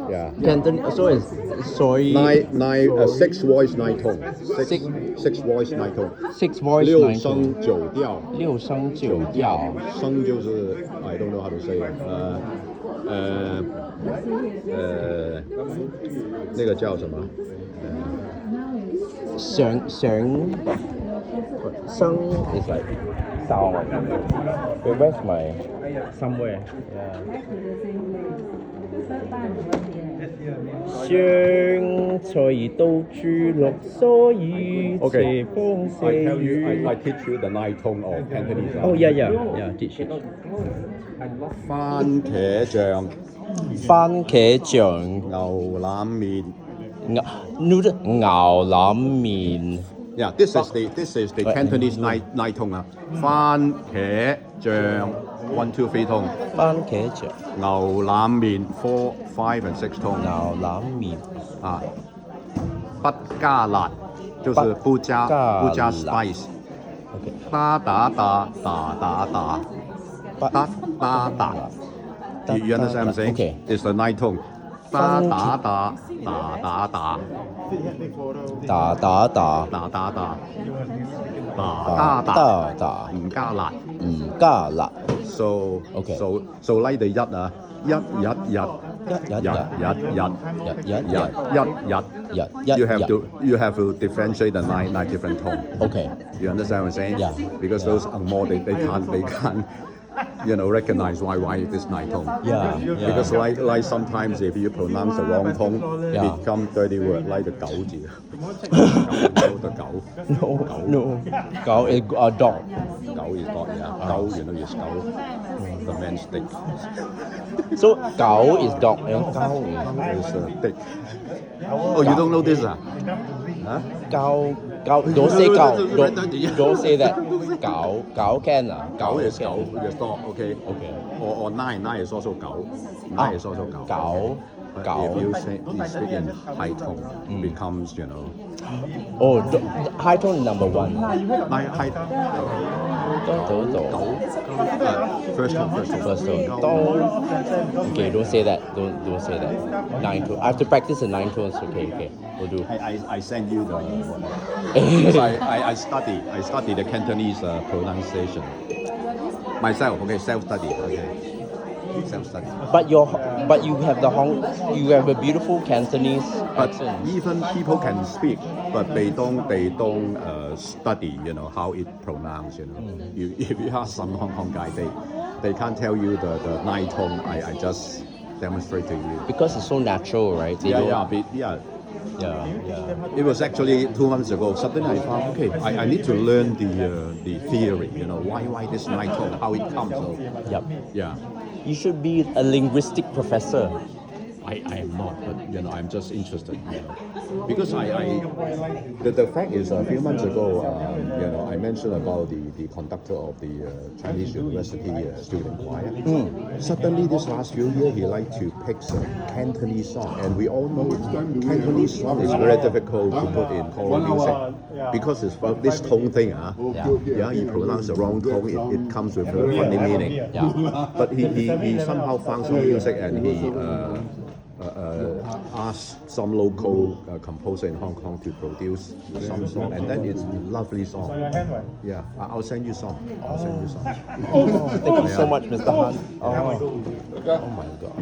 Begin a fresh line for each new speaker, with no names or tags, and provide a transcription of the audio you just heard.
Yeah.
Cantonese. So it's soy.
Six voice nine tone. Six voice nine tone.
Six voice
六
nine
声
tone.
九调。
六声九调。
声就是 I don't know how to say it. 那个叫什么？
声 is like sound. Where's my somewhere? Yeah. 香菜都豬綠，所以
Okay.
斜風
I
細
tell you,
雨。
I teach you the nine tone of Cantonese.
Oh yeah, teach it.
番茄醬、
番茄醬、
牛腩麵。
牛腩麵。
Yeah, this is the Cantonese nine tone 啊。番茄醬 1, 2, 3 tone。
番茄醬、
牛腩麵 4, 5 and 6 tone。
牛腩麵。
啊，不加辣，就是不加
辣
spice。
OK。
打打打打打打，打打打。You understand what I'm saying?
Okay.
It's the nine tone. 打打打打打打。
打打打
打打打，
打打打，
唔加辣。
唔加辣。
So
Okay.
so like the 一啊，一日日。You have to differentiate the nine different tone.
Okay.
You understand what I'm saying?
Yeah.
Because those more they can't recognize why this nine tone.
Yeah.
Because like sometimes if you pronounce the wrong tone,
Yeah.
it become dirty word like the 狗字。the 狗。
No. Cow is a dog.
狗 is dog, yeah. 狗 is 狗。The man's dick.
So cow is dog and cow is
Is dick. Oh, you don't know this ah? Huh?
cow. Don't say cow. Don't say that. Cow can ah.
狗 is 狗
can.
is dog, okay?
Okay.
Or nine is also 狗。nine is also 狗。
Cow.
If you speak in high tone, becomes
Oh, high tone is number one.
high first tone.
First tone. Okay, don't say that. Don't say that. Nine tone. I have to practice the nine tones. Okay. We'll do.
I send you the because I study the Cantonese pronunciation myself. Okay, self study. Okay, self study.
But you have you have a beautiful Cantonese
But
accent.
even people can speak, but they don't study. How it pronounced. If you ask some Hong Kong guy, they can't tell you the nine tone. I just demonstrate to you.
Because it's so natural, right? They don't-
Yeah.
Yeah.
It was actually 2 months ago. Suddenly I found, okay, I need to learn the theory. Why this nine tone, how it comes. So,
Yep.
yeah.
You should be a linguistic professor.
I am not, but I'm just interested. Because the fact is a few months ago, I mentioned about the conductor of the Chinese University student choir. Suddenly, this last few years, he liked to pick some Cantonese song, and we all know Cantonese song is very difficult to put in choral music because it's about this tone thing. Yeah, you pronounce the wrong tone, it comes with a funny meaning.
Yeah.
But he somehow found some music and he asked some local composer in Hong Kong to produce some song, and then it's a lovely song. Yeah, I'll send you some.
Thank you so much, Mr. Han. Oh my God.